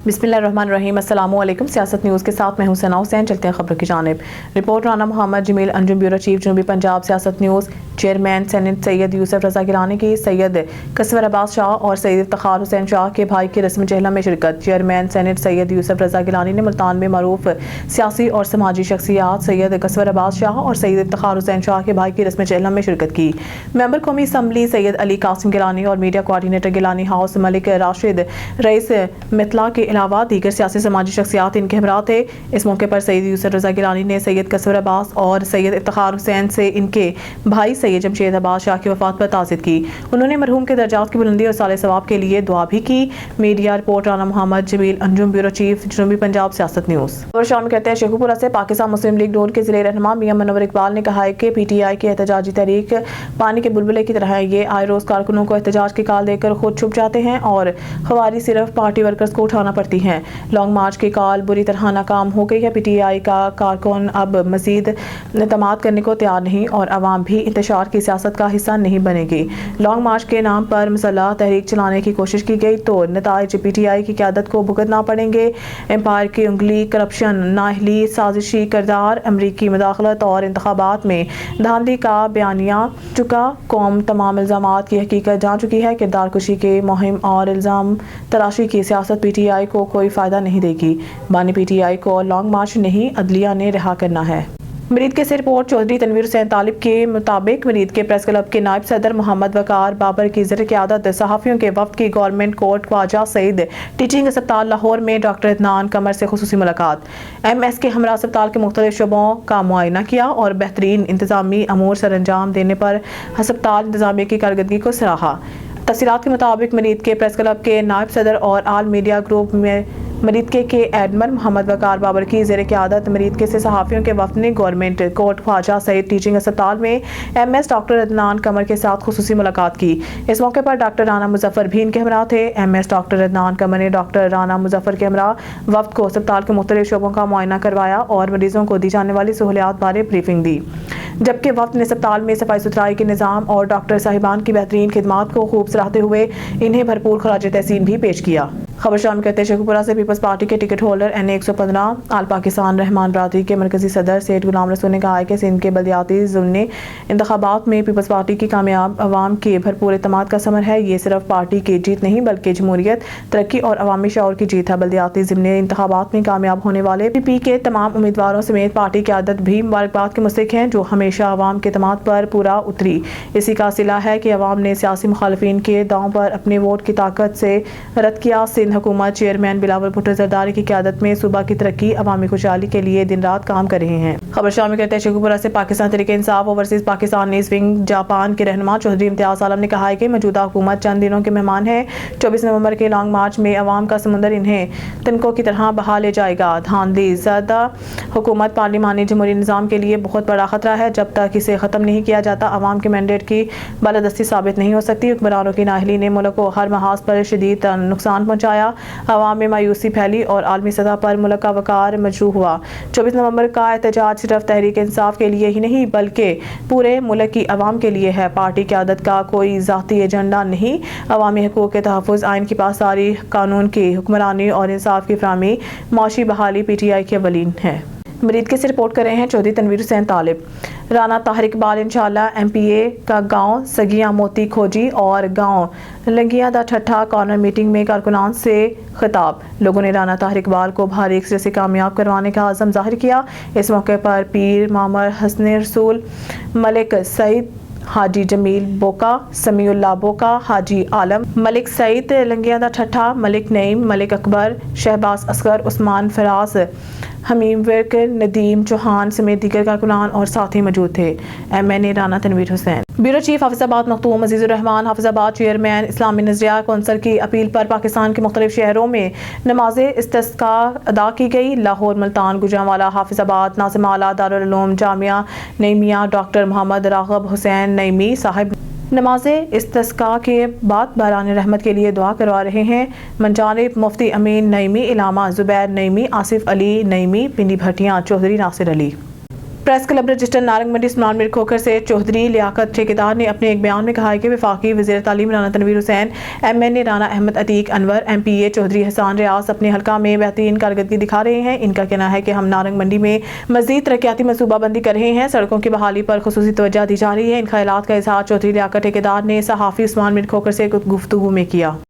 बिस्मिल्लाहिर्रहमानिर्रहीम। अस्सलामु अलैकुम। सियासत न्यूज़ के साथ मैं हूं सना हुसैन। चलते हैं खबरों की जानिब। Report Rana Mohammad Jamil Anjum, bureau chief जनूबी Punjab Siyasat news. Chairman senate Syed Yusuf Raza Gilani की सैयद कसवर अब्बास शाह और सैयद इफ्तिखार हुसैन शाह के भाई की रस्म चहलम में शिरकत। चेयरमैन सेनेट सैयद यूसुफ रजा गिलानी ने मुल्तान में मरूफ सियासी और समाजी शख्सियात सैयद कसवर अब्बास शाह और सैयद इफ्तिखार हुसैन शाह के भाई की रस्म चहलम में शिरकत की। मेंबर कौमी असम्बली सैयद अली कासिम गिलानी और media coordinator Gilani house Malik Rashid Rais Mitla के अलावा दीगर सियासी समाजी शख्सियात इनके हमरा थे। इस मौके पर सैयद यूसुफ रजा गिलानी ने सैयद कसवर अब्बास और सैयद इफ्तिखार हुसैन से इनके भाई सैयद जमशेद अब्बास शाह की वफात पर ताज़ियत की। उन्होंने मरहूम के दर्जात की बुलंदी और साले सवाब के लिए दुआ भी की। Media report Rana Mohammad Jamil Anjum, bureau chief जनूबी पंजाब सियासत न्यूज़। और शामिल करते हैं शेखुपुरा से पाकिस्तान मुस्लिम लीग नून के जिले रहनुमा मियां मनवर इकबाल ने कहा है कि PTI की एहतजाजी तहरीक पानी के बुलबुले की तरह है। ये आए रोज कारकुनों को एहतजाज की कॉल देकर खुद छुप जाते हैं और खवारी सिर्फ पार्टी वर्कर्स को उठाना पड़ती हैं। लॉन्ग मार्च की कॉल बुरी तरह नाकाम हो गई है। PTI का कारकुन अब मजीद इक़दामात करने को तैयार नहीं और अवाम भी इंतशार की सियासत का हिस्सा नहीं बनेगी। लॉन्ग मार्च के नाम पर मुसल्लह तहरीक चलाने की कोशिश की गई तो नताइज PTI की क़यादत को भुगतना पड़ेंगे। एम्पायर की उंगली, करप्शन, नाअहली, साजिशी किरदार, अमरीकी मुदाखलत और इंतखाबात में धांधली का बयानिया चुका। कौम तमाम इल्ज़ामात की हकीकत जान चुकी है। किरदार कुशी के मुहिम और इल्ज़ाम तराशी की सियासत PTI को कोई फ़ायदा नहीं देगी। बानी PTI को लॉन्ग मार्च नहीं, अदलिया ने रिहा करना है। मरीद के से रिपोर्ट चौधरी तनवीर हुसैन तालिब के मुताबिक मरीद के प्रेस क्लब के नायब सदर मोहम्मद वकार बाबर की ज़र क़यादत सहाफ़ियों के वफ़द की गवर्नमेंट कोर्ट ख्वाजा सईद टीचिंग अस्पताल लाहौर में डॉक्टर इदनान कमर से खुसूसी मुलाकात। MS के हमरा अस्पताल के मुख्तलिफ शोबों का मुआयना किया और बेहतरीन इंतज़ामी अमूर सर अंजाम देने पर अस्पताल इंतज़ामिया की कारकर्दगी को सराहा। तफसीलात के मुताबिक मरीद के प्रेस क्लब के नायब सदर और आल मीडिया ग्रुप में मरीद के एडमर मोहम्मद वकार बाबर की ज़ेर क़यादत मरीद के से सहाफ़ियों के वफ़द ने गवर्नमेंट कोर्ट ख्वाजा सईद टीचिंग अस्पताल में MS डॉक्टर इदनान कमर के साथ खुसूसी मुलाकात की। इस मौके पर डॉक्टर राना मुजफ्फर भी इनके हमरा थे। MS डॉक्टर इदनान कमर ने डॉक्टर राना मुजफ्फर के हमरा वफ़द को अस्पताल के मुख्तलिफ शोबों का मुआयना करवाया और मरीजों को दी जाने वाली सहूलियात बारे ब्रीफिंग दी, जबकि वफ़द ने अस्पताल में सफाई सुथराई के निज़ाम और डॉक्टर साहिबान की बेहतरीन खिदमात को खूब सराहते हुए इन्हें भरपूर खराज तहसीन भी पेश किया। खबर शामिल करते शेखुपुरा से पीपल्स पार्टी के टिकट होल्डर NA 115 आल पाकिस्तान रहमान बरादरी के मरकजी सदर सेठ गुलाम रसूल ने कहा है कि सिंध के बलदियाती ज़िमनी इंतखाबात में पीपल्स पार्टी की कामयाब अवाम के भरपूर एतमाद का समर है। ये सिर्फ पार्टी की जीत नहीं बल्कि जमहूरियत, तरक्की और अवामी शऊर की जीत है। बलदियाती ज़िमनी इंतखाबात में कामयाब होने वाले PP के तमाम उम्मीदवारों समेत पार्टी की आदत भी मुबारकबाद के मुस्तहिक हैं, जो हमेशा अवाम के एतमाद पर पूरा उतरी। इसी का सिला है कि अवाम ने सियासी मुखालिफिन के दांव पर अपने वोट की ताकत से रद्द किया। सिंध हुकूमत चेयरमैन बिलावल भुट्टो जरदारी की क़यादत में सूबा की तरक्की, अवामी खुशहाली के लिए दिन रात काम कर रहे हैं। खबर शामिल करते हैं शेखुपुरा से Pakistan Tehreek Insaf overseas Pakistan wing Japan के रहनुमा चौधरी इम्तियाज आलम ने कहा है कि मौजूदा हुकूमत चंद दिनों के मेहमान है। 24 नवंबर के लॉन्ग मार्च में अवाम का समुंदर इन्हें तनकों की तरह बहा ले जाएगा। धांधली ज़दा हुकूमत पार्लिमानी जमहूरी निज़ाम के लिए बहुत बड़ा खतरा है। जब तक इसे ख़त्म नहीं किया जाता अवाम के मैंडेट की बालादस्ती साबित नहीं हो सकती। हुक्मरानों की नाअहली ने मुल्क को हर महाज पर शदीद नुकसान पहुँचाया। अवाम में मायूसी फैली और आलमी सतह पर मुल्क का वकार मजरूह हुआ। 24 नवंबर का एहतजाज सिर्फ तहरीक इंसाफ के लिए ही नहीं बल्कि पूरे मुल्क की अवाम के लिए है। पार्टी की आदत का कोई ज़ाती एजेंडा नहीं। अवामी हकूक़ के तहफ़्फ़ुज़, आइन की पासदारी, कानून की हुक्मरानी और इंसाफ की फराहमी, मौशी बहाली PTI की अवलीन है। मरीद के से रिपोर्ट कर रहे हैं चौधरी तनवीर हुसैन तालिब। राना ताहिर इकबाल इंशाअल्लाह MPA का गांव सगिया मोती खोजी और गांव लंगिया दा ठट्ठा कॉर्नर मीटिंग में कारकुनान से खिताब। लोगों ने राना ताहिर इकबाल को भारी एक्सरे से कामयाब करवाने का आज़म जाहिर किया। इस मौके पर पीर मामर हसन रसूल, मलिक सईद, हाजी जमील बोका, समीउल्लाह बोका, हाजी आलम, मलिक सईद लंगिया दा ठट्ठा, मलिक नईम, मलिक अकबर, शहबाज असगर, उस्मान फराज, हमीम विर्क, नदीम चौहान समेत दीगर कारकुनान और साथी मौजूद थे। MNA Rana Tanveer Hussain. Bureau chief Hafizabad Makhdoom Azizur Rehman Hafizabad chairman Islami Nazriya council की अपील पर पाकिस्तान के मुख्तलिफ शहरों में नमाज इस्तिस्का अदा की गई। लाहौर, मुल्तान, गुजरांवाला, हाफिजाबाद, नाज़िम आला, दारुल उलूम जामिया नईमिया डॉक्टर मोहम्मद राग़ब हुसैन नईमी साहिब नमाज इस्तिस्का के बाद बहरान रहमत के लिए दुआ करवा रहे हैं। मनजानिब Mufti Amin Naeemi, Allama Zubair Naeemi, Asif Ali Naeemi, Pindi Bhattian, Chaudhry Nasir Ali. Press club register Narang Mandi Usman Mir Khokhar से चौधरी लियाकत ठेकेदार ने अपने एक बयान में कहा है कि वफाकी वज़ीर तालीम राना तनवीर हुसैन, MN राना अहमद अतीक अनवर, MPA चौधरी हसान रियाज अपने हल्का में बेहतरीन कारकर्दगी दिखा रहे हैं। इनका कहना है कि हम नारंग मंडी में मज़ीद तरक्याती मनसूबाबंदी कर रहे हैं, सड़कों की बहाली पर खुसूसी तवज्जो दी जा रही है। इन ख्यालात का इजहार चौधरी लियाकत ठेकेदार ने सहाफ़ी उस्मान मीर खोखर से गुफ्तगू में किया।